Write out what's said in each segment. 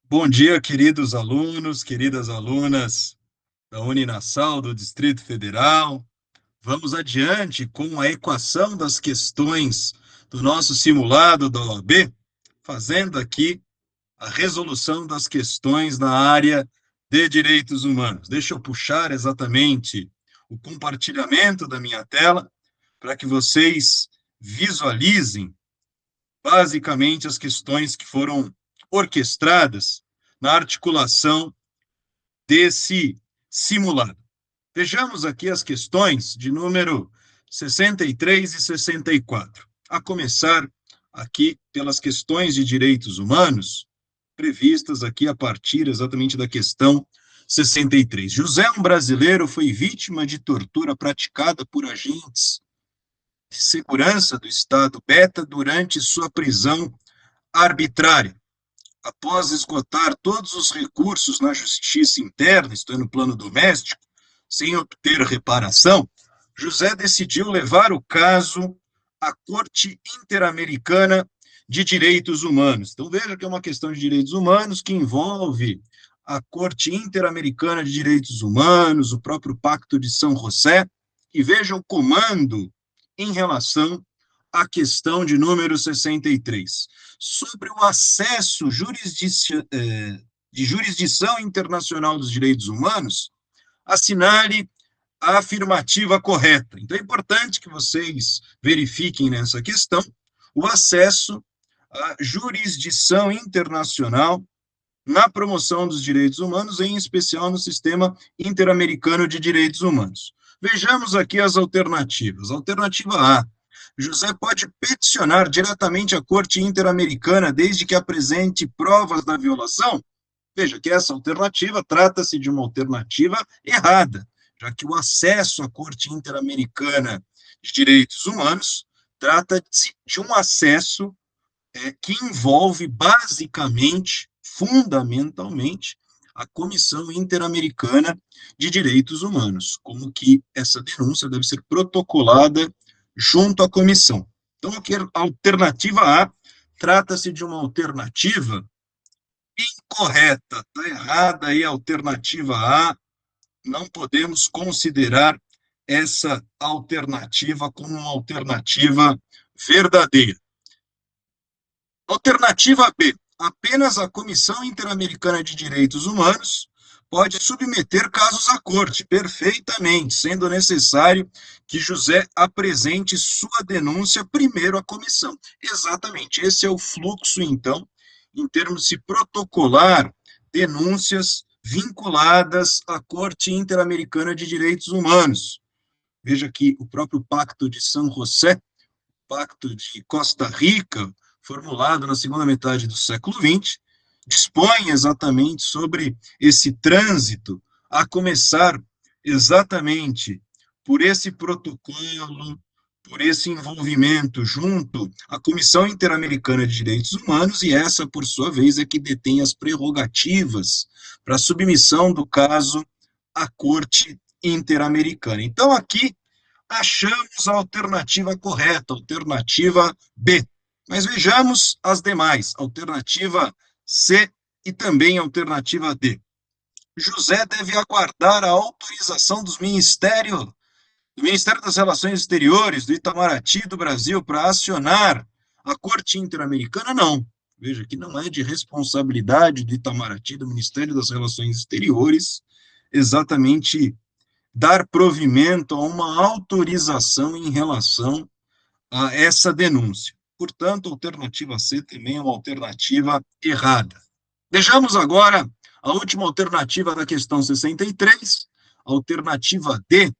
Bom dia, queridos alunos, queridas alunas da Uninasal do Distrito Federal. Vamos adiante com a equação das questões do nosso simulado da OAB, fazendo aqui a resolução das questões na área de direitos humanos. Deixa eu puxar exatamente o compartilhamento da minha tela para que vocês visualizem basicamente as questões que foram orquestradas na articulação desse simulado. Vejamos aqui as questões de número 63 e 64. A começar aqui pelas questões de direitos humanos, previstas aqui a partir exatamente da questão 63. José, um brasileiro, foi vítima de tortura praticada por agentes de segurança do Estado Beta durante sua prisão arbitrária. Após esgotar todos os recursos na justiça interna, isto é, no plano doméstico, sem obter reparação, José decidiu levar o caso à Corte Interamericana de Direitos Humanos. Então, veja que é uma questão de direitos humanos que envolve a Corte Interamericana de Direitos Humanos, o próprio Pacto de São José, e veja o comando em relação à questão de número 63 sobre o acesso de jurisdição internacional dos direitos humanos, assinale a afirmativa correta. Então, é importante que vocês verifiquem nessa questão o acesso à jurisdição internacional na promoção dos direitos humanos, em especial no sistema interamericano de direitos humanos. Vejamos aqui as alternativas. Alternativa A: José pode peticionar diretamente à Corte Interamericana desde que apresente provas da violação. Veja que essa alternativa trata-se de uma alternativa errada, já que o acesso à Corte Interamericana de Direitos Humanos trata-se de um acesso que envolve basicamente, fundamentalmente, a Comissão Interamericana de Direitos Humanos, como que essa denúncia deve ser protocolada junto à comissão. Então, a alternativa A trata-se de uma alternativa incorreta, está errada aí a alternativa A, não podemos considerar essa alternativa como uma alternativa verdadeira. Alternativa B: apenas a Comissão Interamericana de Direitos Humanos pode submeter casos à corte, perfeitamente, sendo necessário que José apresente sua denúncia primeiro à comissão. Exatamente, esse é o fluxo, então, em termos de se protocolar denúncias vinculadas à Corte Interamericana de Direitos Humanos. Veja que o próprio Pacto de São José, Pacto de Costa Rica, formulado na segunda metade do século XX, dispõe exatamente sobre esse trânsito, a começar exatamente por esse protocolo, por esse envolvimento junto à Comissão Interamericana de Direitos Humanos, e essa, por sua vez, é que detém as prerrogativas para a submissão do caso à Corte Interamericana. Então, aqui achamos a alternativa correta, alternativa B. Mas vejamos as demais, alternativa C e também alternativa D. José deve aguardar a autorização do Ministério das Relações Exteriores, do Itamaraty do Brasil, para acionar a Corte Interamericana? Não. Veja que não é de responsabilidade do Itamaraty, do Ministério das Relações Exteriores, exatamente dar provimento a uma autorização em relação a essa denúncia. Portanto, a alternativa C também é uma alternativa errada. Vejamos agora a última alternativa da questão 63, a alternativa D,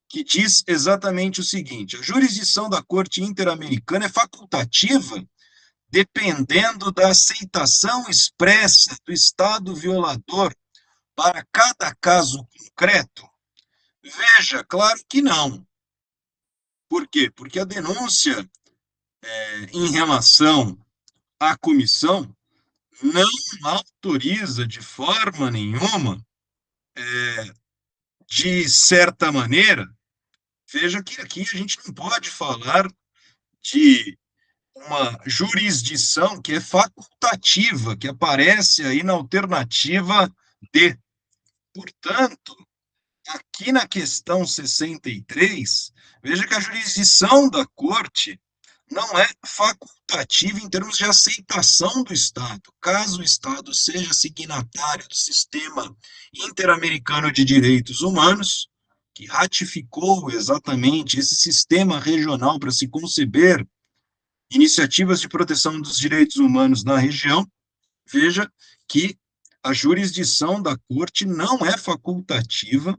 que diz exatamente o seguinte: a jurisdição da Corte Interamericana é facultativa dependendo da aceitação expressa do Estado violador para cada caso concreto. Veja, claro que não. Por quê? Porque a denúncia em relação à comissão não autoriza de forma nenhuma, de certa maneira, veja que aqui a gente não pode falar de uma jurisdição que é facultativa, que aparece aí na alternativa D. Portanto, aqui na questão 63, veja que a jurisdição da Corte não é facultativa em termos de aceitação do Estado. Caso o Estado seja signatário do Sistema Interamericano de Direitos Humanos, que ratificou exatamente esse sistema regional para se conceber iniciativas de proteção dos direitos humanos na região, veja que a jurisdição da Corte não é facultativa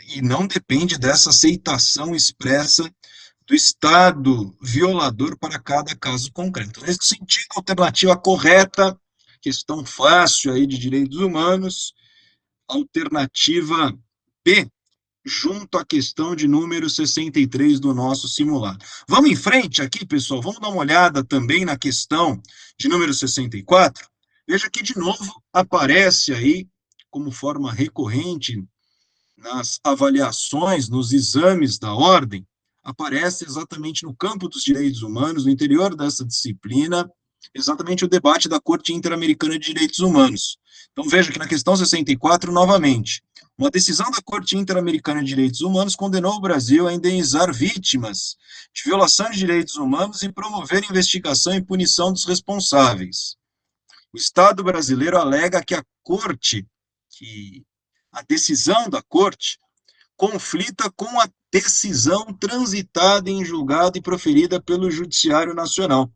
e não depende dessa aceitação expressa do Estado violador para cada caso concreto. Nesse sentido, a alternativa correta, questão fácil aí de direitos humanos, alternativa B, junto à questão de número 63 do nosso simulado. Vamos em frente aqui, pessoal, vamos dar uma olhada também na questão de número 64. Veja que, de novo, aparece aí, como forma recorrente, nas avaliações, nos exames da ordem, aparece exatamente no campo dos direitos humanos, no interior dessa disciplina, exatamente o debate da Corte Interamericana de Direitos Humanos. Então, veja que na questão 64, novamente, uma decisão da Corte Interamericana de Direitos Humanos condenou o Brasil a indenizar vítimas de violação de direitos humanos e promover investigação e punição dos responsáveis. O Estado brasileiro alega que a decisão da Corte conflita com a decisão transitada em julgado e proferida pelo Judiciário Nacional.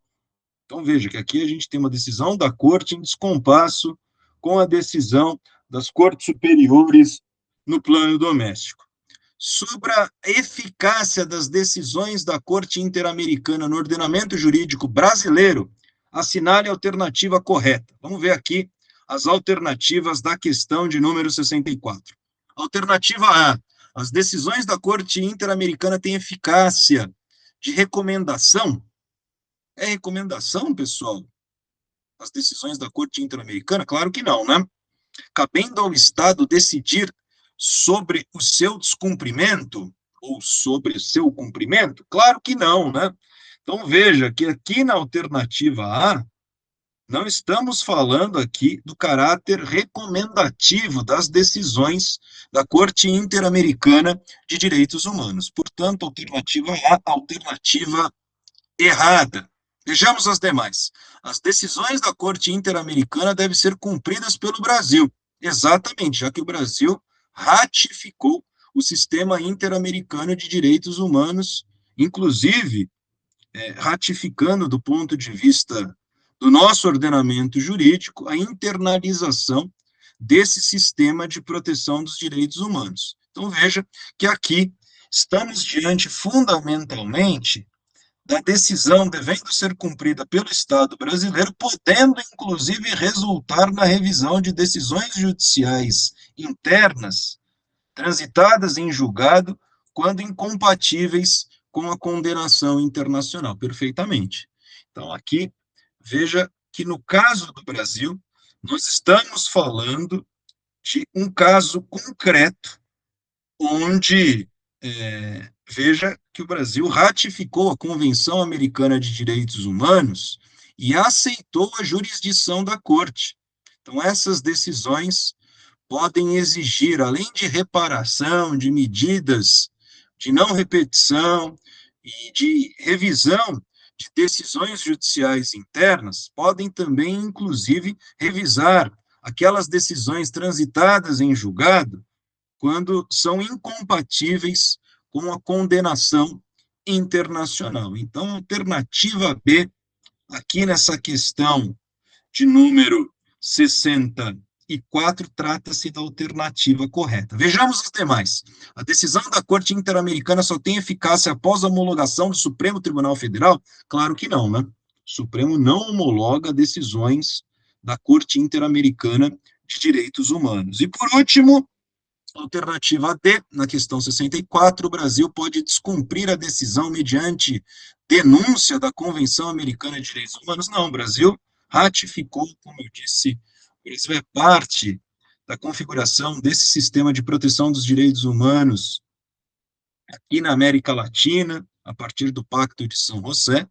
Então, veja que aqui a gente tem uma decisão da Corte em descompasso com a decisão das Cortes Superiores no plano doméstico. Sobre a eficácia das decisões da Corte Interamericana no ordenamento jurídico brasileiro, assinale a alternativa correta. Vamos ver aqui as alternativas da questão de número 64. Alternativa A: as decisões da Corte Interamericana têm eficácia de recomendação. É recomendação, pessoal? As decisões da Corte Interamericana? Claro que não, né? Cabendo ao Estado decidir sobre o seu descumprimento ou sobre o seu cumprimento? Claro que não, né? Então veja que aqui na alternativa A, não estamos falando aqui do caráter recomendativo das decisões da Corte Interamericana de Direitos Humanos. Portanto, alternativa A, alternativa errada. Vejamos as demais. As decisões da Corte Interamericana devem ser cumpridas pelo Brasil. Exatamente, já que o Brasil ratificou o Sistema Interamericano de Direitos Humanos, inclusive ratificando do ponto de vista do nosso ordenamento jurídico a internalização desse sistema de proteção dos direitos humanos. Então, veja que aqui estamos diante, fundamentalmente, da decisão devendo ser cumprida pelo Estado brasileiro, podendo, inclusive, resultar na revisão de decisões judiciais internas transitadas em julgado quando incompatíveis com a condenação internacional, perfeitamente. Então, aqui, veja que no caso do Brasil, nós estamos falando de um caso concreto, onde, veja que o Brasil ratificou a Convenção Americana de Direitos Humanos e aceitou a jurisdição da Corte. Então, essas decisões podem exigir, além de reparação, de medidas de não repetição e de revisão de decisões judiciais internas, podem também, inclusive, revisar aquelas decisões transitadas em julgado quando são incompatíveis com a condenação internacional. Então, alternativa B, aqui nessa questão de número 64, trata-se da alternativa correta. Vejamos as demais. A decisão da Corte Interamericana só tem eficácia após a homologação do Supremo Tribunal Federal? Claro que não, né? O Supremo não homologa decisões da Corte Interamericana de Direitos Humanos. E, por último, alternativa D, na questão 64, o Brasil pode descumprir a decisão mediante denúncia da Convenção Americana de Direitos Humanos? Não, o Brasil ratificou, como eu disse, o Brasil é parte da configuração desse sistema de proteção dos direitos humanos aqui na América Latina, a partir do Pacto de São José,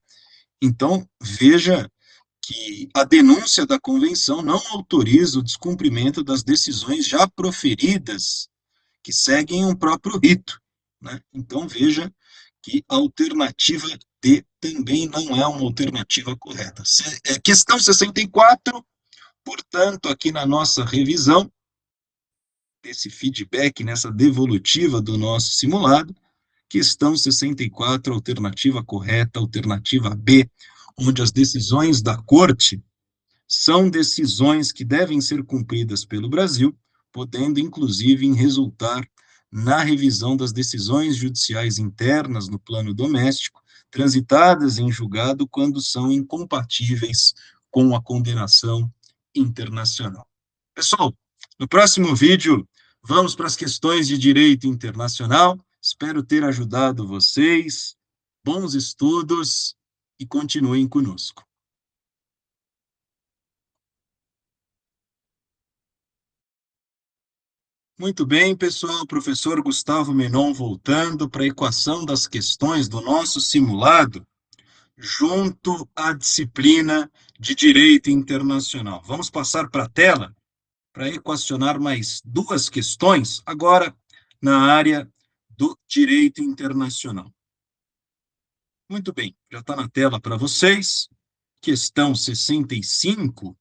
Então, veja que a denúncia da convenção não autoriza o descumprimento das decisões já proferidas, que seguem um próprio rito, né? Então, veja que a alternativa D também não é uma alternativa correta. Questão 64, portanto, aqui na nossa revisão, desse feedback, nessa devolutiva do nosso simulado, questão 64, alternativa correta, alternativa B, onde as decisões da Corte são decisões que devem ser cumpridas pelo Brasil, podendo, inclusive, resultar na revisão das decisões judiciais internas no plano doméstico, transitadas em julgado quando são incompatíveis com a condenação internacional. Pessoal, no próximo vídeo, vamos para as questões de direito internacional. Espero ter ajudado vocês. Bons estudos e continuem conosco. Muito bem, pessoal. Professor Gustavo Menon voltando para a equação das questões do nosso simulado, junto à disciplina de Direito Internacional. Vamos passar para a tela para equacionar mais duas questões, agora na área do Direito Internacional. Muito bem, já está na tela para vocês. Questão 65,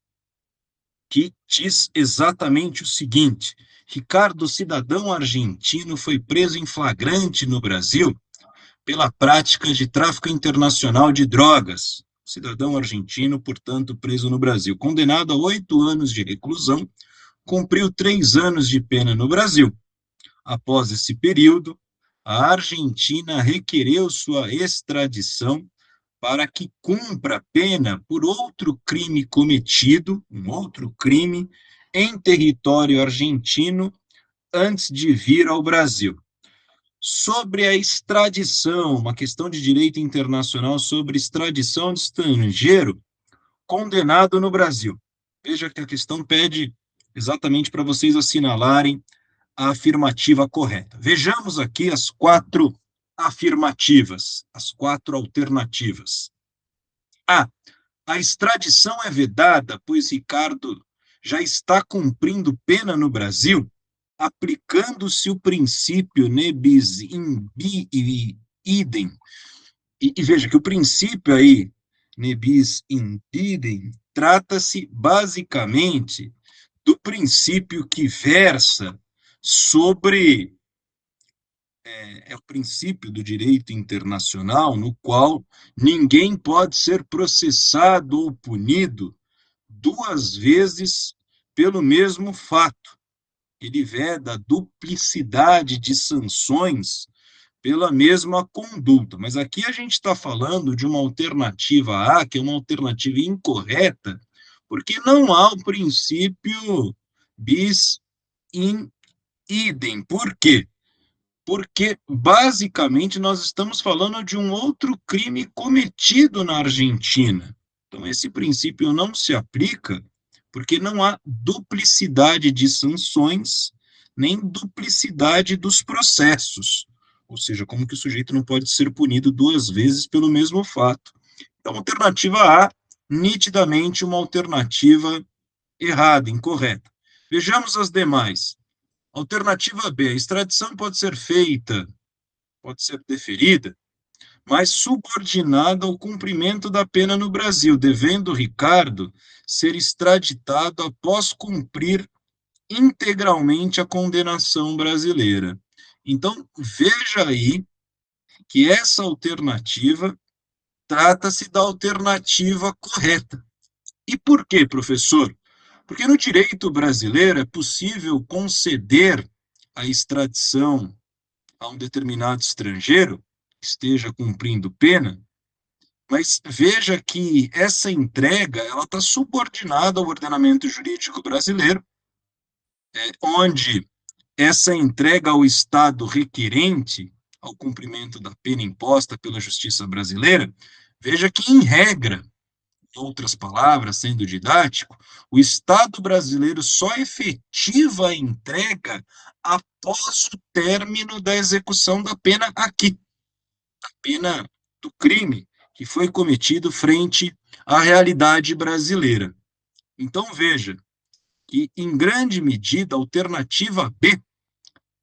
que diz exatamente o seguinte: Ricardo, cidadão argentino, foi preso em flagrante no Brasil pela prática de tráfico internacional de drogas. Cidadão argentino, portanto, preso no Brasil, condenado a 8 anos de reclusão, cumpriu 3 anos de pena no Brasil. Após esse período, a Argentina requereu sua extradição para que cumpra a pena por outro crime cometido, um outro crime, em território argentino antes de vir ao Brasil. Sobre a extradição, uma questão de direito internacional sobre extradição de estrangeiro condenado no Brasil. Veja que a questão pede exatamente para vocês assinalarem a afirmativa correta. Vejamos aqui as 4 afirmativas, as 4 alternativas. A. A extradição é vedada, pois Ricardo já está cumprindo pena no Brasil, aplicando-se o princípio ne bis in idem. E veja que o princípio aí, ne bis in idem, trata-se basicamente do princípio que versa sobre o princípio do direito internacional, no qual ninguém pode ser processado ou punido 2 vezes pelo mesmo fato. Ele veda a duplicidade de sanções pela mesma conduta. Mas aqui a gente está falando de uma alternativa A, que é uma alternativa incorreta, porque não há o princípio bis in idem. Por quê? Porque, basicamente, nós estamos falando de um outro crime cometido na Argentina. Então, esse princípio não se aplica porque não há duplicidade de sanções, nem duplicidade dos processos. Ou seja, como que o sujeito não pode ser punido 2 vezes pelo mesmo fato. Então, alternativa A, nitidamente uma alternativa errada, incorreta. Vejamos as demais. Alternativa B, a extradição pode ser feita, pode ser deferida, mas subordinada ao cumprimento da pena no Brasil, devendo Ricardo ser extraditado após cumprir integralmente a condenação brasileira. Então, veja aí que essa alternativa trata-se da alternativa correta. E por quê, professor? Porque no direito brasileiro é possível conceder a extradição a um determinado estrangeiro que esteja cumprindo pena, mas veja que essa entrega ela está subordinada ao ordenamento jurídico brasileiro, onde essa entrega ao Estado requerente ao cumprimento da pena imposta pela justiça brasileira, veja que, em regra, em outras palavras, sendo didático, o Estado brasileiro só efetiva a entrega após o término da execução da pena aqui, a pena do crime que foi cometido frente à realidade brasileira. Então, veja que, em grande medida, a alternativa B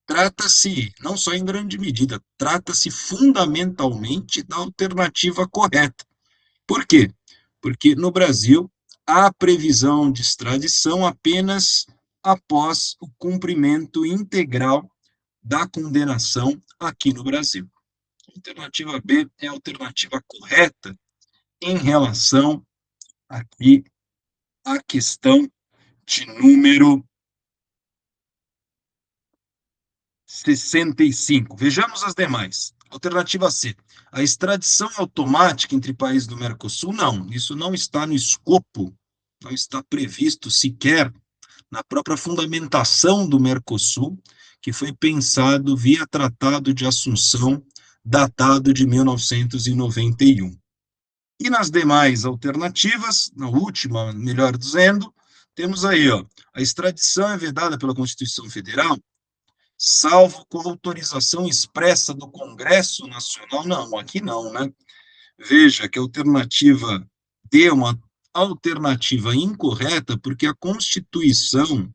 trata-se, não só em grande medida, trata-se fundamentalmente da alternativa correta. Por quê? Porque no Brasil há previsão de extradição apenas após o cumprimento integral da condenação aqui no Brasil. A alternativa B é a alternativa correta em relação aqui à questão de número 65. Vejamos as demais. Alternativa C. A extradição automática entre países do Mercosul? Não, isso não está no escopo, não está previsto sequer na própria fundamentação do Mercosul, que foi pensado via Tratado de Assunção, datado de 1991. E nas demais alternativas, na última, melhor dizendo, temos aí, ó, a extradição é vedada pela Constituição Federal, salvo com autorização expressa do Congresso Nacional. Não, aqui não, né? Veja que a alternativa D é uma alternativa incorreta, porque a Constituição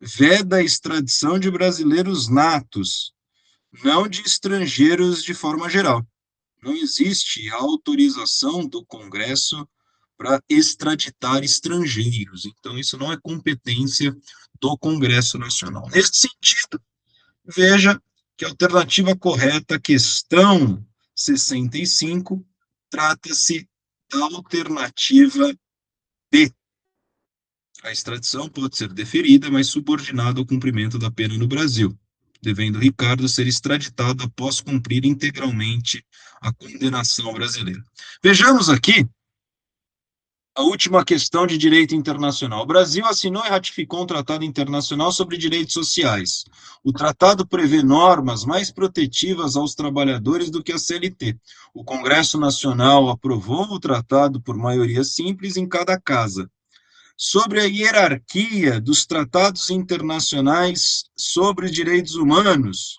veda a extradição de brasileiros natos, não de estrangeiros de forma geral. Não existe autorização do Congresso para extraditar estrangeiros. Então, isso não é competência do Congresso Nacional. Neste sentido, veja que a alternativa correta, questão 65, trata-se da alternativa B. A extradição pode ser deferida, mas subordinada ao cumprimento da pena no Brasil, devendo Ricardo ser extraditado após cumprir integralmente a condenação brasileira. Vejamos aqui a última questão de direito internacional. O Brasil assinou e ratificou um tratado internacional sobre direitos sociais. O tratado prevê normas mais protetivas aos trabalhadores do que a CLT. O Congresso Nacional aprovou o tratado por maioria simples em cada casa. Sobre a hierarquia dos tratados internacionais sobre direitos humanos,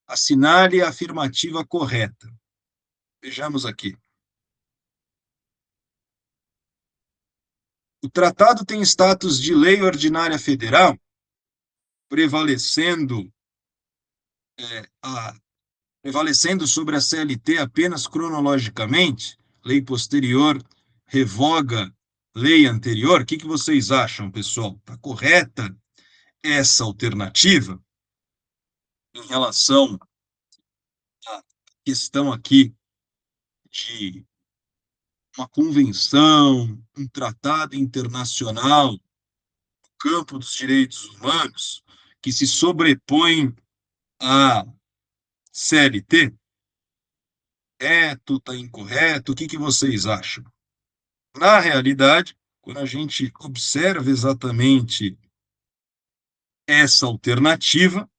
assinale a afirmativa correta. Vejamos aqui. O tratado tem status de lei ordinária federal, prevalecendo, prevalecendo sobre a CLT apenas cronologicamente, lei posterior revoga lei anterior. O que vocês acham, pessoal? Está correta essa alternativa em relação à questão aqui de uma convenção, um tratado internacional no campo dos direitos humanos que se sobrepõe à CLT? Correto, está incorreto? O que vocês acham? Na realidade, quando a gente observa exatamente essa alternativa,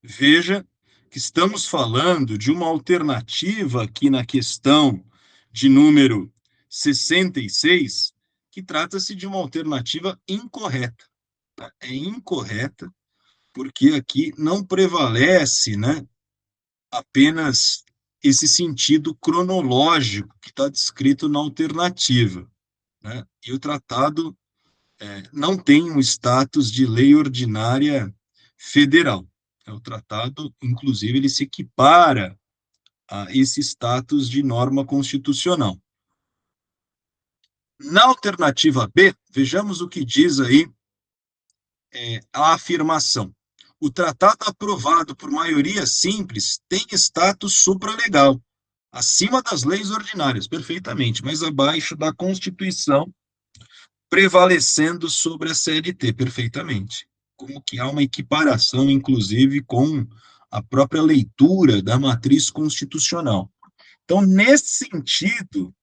veja que estamos falando de uma alternativa aqui na questão de número 66, que trata-se de uma alternativa incorreta. Tá? É incorreta, porque aqui não prevalece, né, apenas esse sentido cronológico que está descrito na alternativa, né? E o tratado não tem um status de lei ordinária federal. O tratado, inclusive, ele se equipara a esse status de norma constitucional. Na alternativa B, vejamos o que diz aí a afirmação. O tratado aprovado por maioria simples tem status supralegal, acima das leis ordinárias, perfeitamente, mas abaixo da Constituição, prevalecendo sobre a CLT, perfeitamente. Como que há uma equiparação, inclusive, com a própria leitura da matriz constitucional. Então, nesse sentido,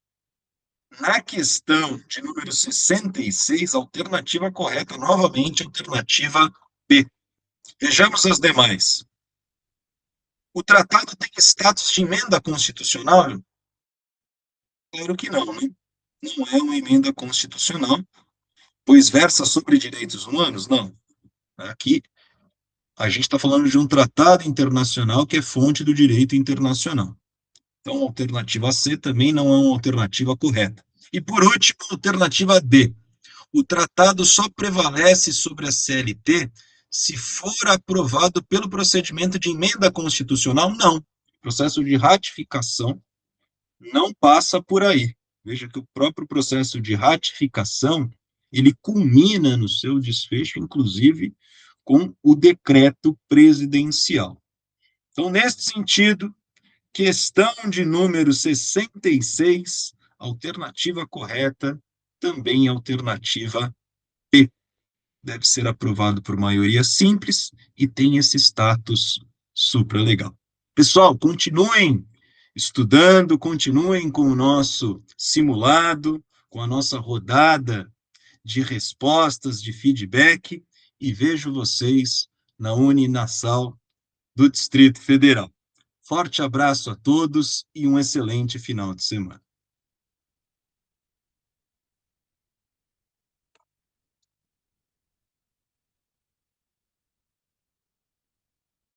na questão de número 66, a alternativa correta, novamente, a alternativa B. Vejamos as demais. O tratado tem status de emenda constitucional? Claro que não, né? Não é uma emenda constitucional, pois versa sobre direitos humanos? Não. Aqui a gente está falando de um tratado internacional que é fonte do direito internacional. Então, a alternativa C também não é uma alternativa correta. E, por último, a alternativa D. O tratado só prevalece sobre a CLT se for aprovado pelo procedimento de emenda constitucional? Não. O processo de ratificação não passa por aí. Veja que o próprio processo de ratificação, ele culmina no seu desfecho, inclusive, com o decreto presidencial. Então, nesse sentido, questão de número 66, alternativa correta, também alternativa P. Deve ser aprovado por maioria simples e tem esse status supralegal. Pessoal, continuem estudando, continuem com o nosso simulado, com a nossa rodada de respostas, de feedback, e vejo vocês na Uninasal do Distrito Federal. Forte abraço a todos e um excelente final de semana.